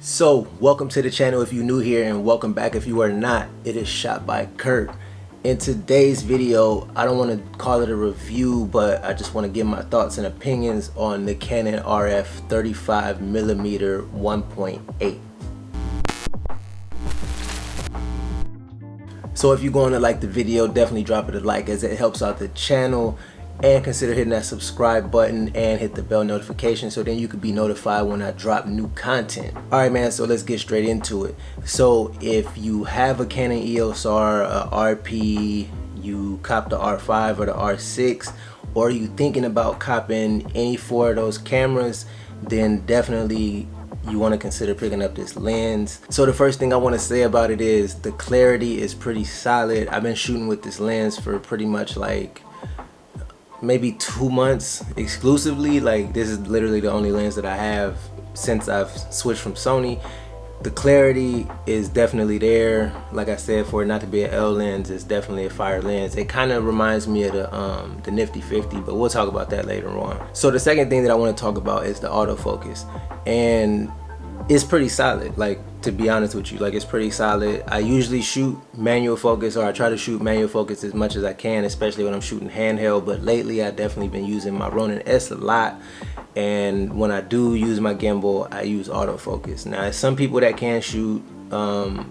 So welcome to the channel if you're new here, and welcome back if you are not. It is Shot by Curt. In today's video, I don't want to call it a review, but I just want to give my thoughts and opinions on the Canon RF 35mm 1.8. So if you're going to like the video, definitely drop it a like as it helps out the channel, and consider hitting that subscribe button and hit the bell notification so then you can be notified when I drop new content. Alright man, so let's get straight into it. So if you have a Canon EOS R, a RP, you cop the R5 or the R6, or you thinking about copping any four of those cameras, then definitely you want to consider picking up this lens. So the first thing I want to say about it is the clarity is pretty solid. I've been shooting with this lens for pretty much like maybe 2 months exclusively. Like, this is literally the only lens that I have since I've switched from Sony. The clarity is definitely there. Like I said, for it not to be an L lens, it's definitely a fire lens. It kind of reminds me of the Nifty 50, but we'll talk about that later on. So the second thing that I want to talk about is the autofocus, and it's pretty solid. Like, to be honest with you, like, it's pretty solid. I usually shoot manual focus, or I try to shoot manual focus as much as I can, especially when I'm shooting handheld. But lately I've definitely been using my Ronin S a lot, and when I do use my gimbal, I use autofocus. Now, some people that can shoot,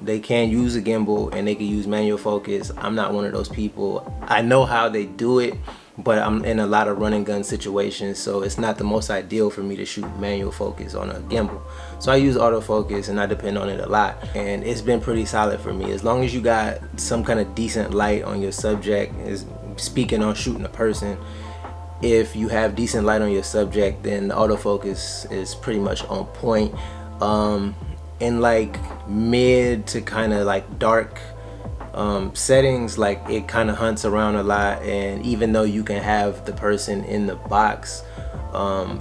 they can use a gimbal and they can use manual focus. I'm not one of those people. I know how they do it, but I'm in a lot of run and gun situations, so it's not the most ideal for me to shoot manual focus on a gimbal. So I use autofocus and I depend on it a lot, and it's been pretty solid for me. As long as you got some kind of decent light on your subject, is speaking on shooting a person, if you have decent light on your subject, then the autofocus is pretty much on point. In like mid to kind of like dark settings, like, it kind of hunts around a lot, and even though you can have the person in the box,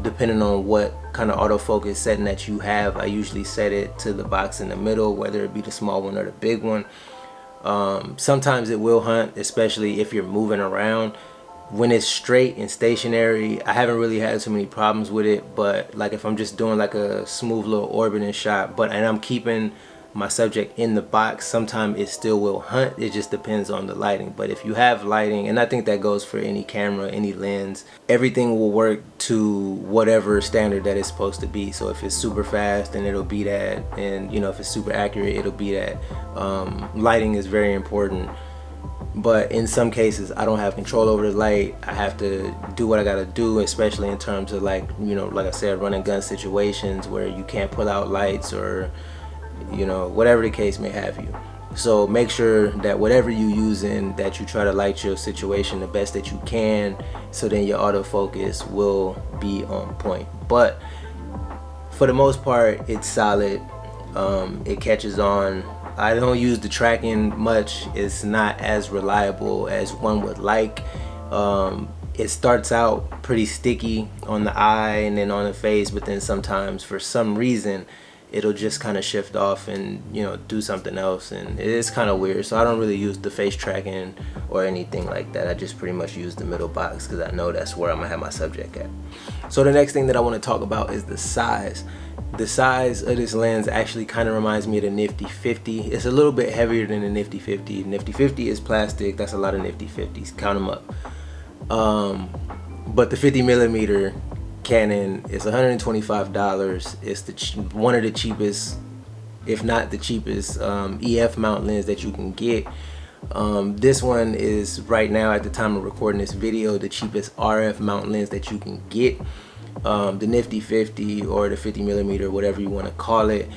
depending on what kind of autofocus setting that you have, I usually set it to the box in the middle, whether it be the small one or the big one. Sometimes it will hunt, especially if you're moving around. When it's straight and stationary, I haven't really had too many problems with it, but like if I'm just doing like a smooth little orbiting shot, and I'm keeping my subject in the box, sometimes it still will hunt. It just depends on the lighting. But if you have lighting, and I think that goes for any camera, any lens, everything will work to whatever standard that it's supposed to be. So if it's super fast, then it'll be that, and you know, if it's super accurate, it'll be that. Lighting is very important, but in some cases I don't have control over the light. I have to do what I gotta do, especially in terms of, like, you know, like I said, run and gun situations where you can't pull out lights, or you know, whatever the case may have you. So make sure that whatever you using, that you try to light your situation the best that you can, so then your autofocus will be on point. But for the most part, it's solid. It catches on. I don't use the tracking much. It's not as reliable as one would like. It starts out pretty sticky on the eye and then on the face, but then sometimes for some reason it'll just kind of shift off and, you know, do something else, and it is kind of weird. So I don't really use the face tracking or anything like that. I just pretty much use the middle box because I know that's where I'm gonna have my subject at. So the next thing that I want to talk about is the size. The size of this lens actually kind of reminds me of the Nifty 50. It's a little bit heavier than the Nifty 50. Nifty 50 is plastic. That's a lot of Nifty 50s. Count them up. But the 50mm Canon is $125. It's one of the cheapest, if not the cheapest, EF mount lens that you can get. This one is, right now at the time of recording this video, the cheapest RF mount lens that you can get. The Nifty 50 or the 50mm, whatever you want to call it,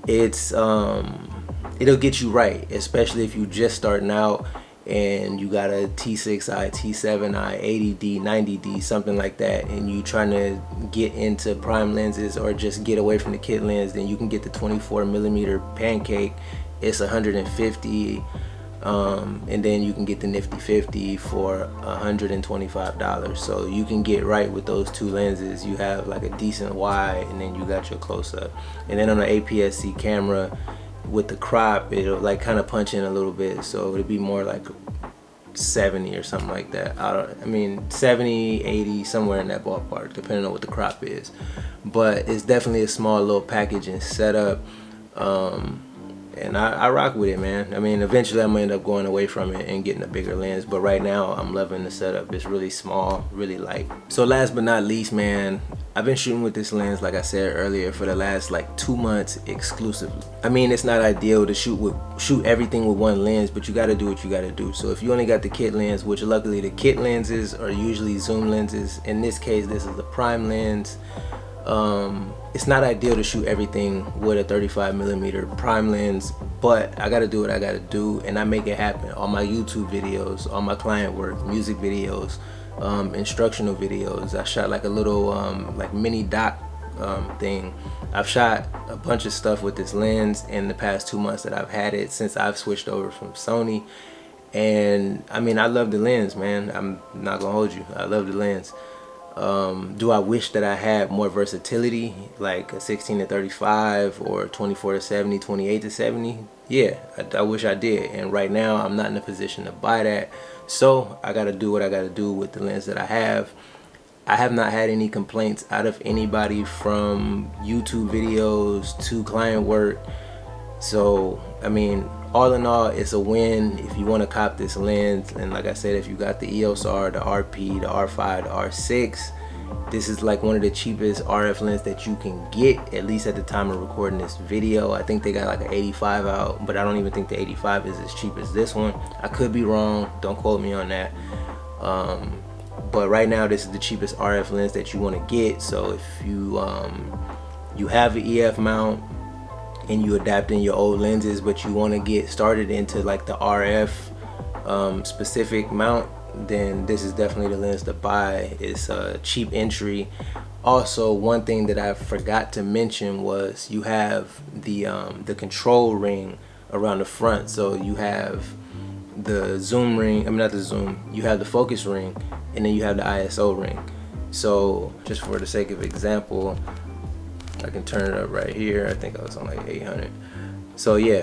it's it'll get you right, especially if you just starting out and you got a T6i, T7i, 80D, 90D, something like that, and you trying to get into prime lenses or just get away from the kit lens. Then you can get the 24mm pancake. It's $150, and then you can get the Nifty 50 for $125. So you can get right with those two lenses. You have like a decent wide, and then you got your close-up. And then on the APS-C camera, with the crop, it'll like kind of punch in a little bit, so it'll be more like 70 or something like that. I mean 70, 80, somewhere in that ballpark, depending on what the crop is. But it's definitely a small little package and setup. And I rock with it, man. I mean, eventually I'm gonna end up going away from it and getting a bigger lens, but right now I'm loving the setup. It's really small, really light. So last but not least, man, I've been shooting with this lens, like I said earlier, for the last like 2 months exclusively. I mean, it's not ideal to shoot everything with one lens, but you gotta do what you gotta do. So if you only got the kit lens, which luckily the kit lenses are usually zoom lenses, in this case this is the prime lens. It's not ideal to shoot everything with a 35mm prime lens, but I gotta do what I gotta do, and I make it happen. All my YouTube videos, all my client work, music videos, instructional videos. I shot like a little like mini doc thing. I've shot a bunch of stuff with this lens in the past 2 months that I've had it, since I've switched over from Sony. And I mean, I love the lens, man. I'm not gonna hold you, I love the lens. Do I wish that I had more versatility, like a 16-35 or 24-70, 28-70? Yeah, I wish I did. And right now I'm not in a position to buy that, so I gotta do what I gotta do with the lens that I have. I have not had any complaints out of anybody, from YouTube videos to client work. So I mean, all in all, it's a win if you want to cop this lens. And like I said, if you got the EOS R, the RP, the R5, the R6, this is like one of the cheapest RF lens that you can get, at least at the time of recording this video. I think they got like an 85 out, but I don't even think the 85 is as cheap as this one. I could be wrong, don't quote me on that. But right now this is the cheapest RF lens that you want to get. So if you you have an EF mount and you adapting your old lenses, but you want to get started into like the RF specific mount, then this is definitely the lens to buy. It's a cheap entry. Also, one thing that I forgot to mention was you have the control ring around the front. So you have the zoom ring, I mean not the zoom, you have the focus ring, and then you have the ISO ring. So just for the sake of example, I can turn it up right here. I think I was on like 800. So yeah,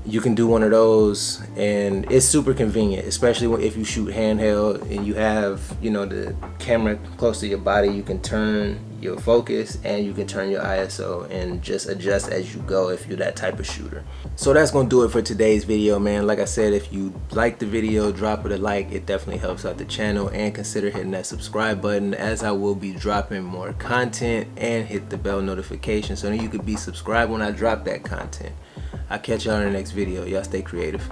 you can do one of those, and it's super convenient, especially if you shoot handheld and you have, you know, the camera close to your body. You can turn your focus and you can turn your ISO and just adjust as you go if you're that type of shooter. So that's gonna do it for today's video, man. Like I said, if you like the video, drop it a like. It definitely helps out the channel, and consider hitting that subscribe button, as I will be dropping more content, and hit the bell notification so that you could be subscribed when I drop that content. I'll catch y'all in the next video. Y'all stay creative.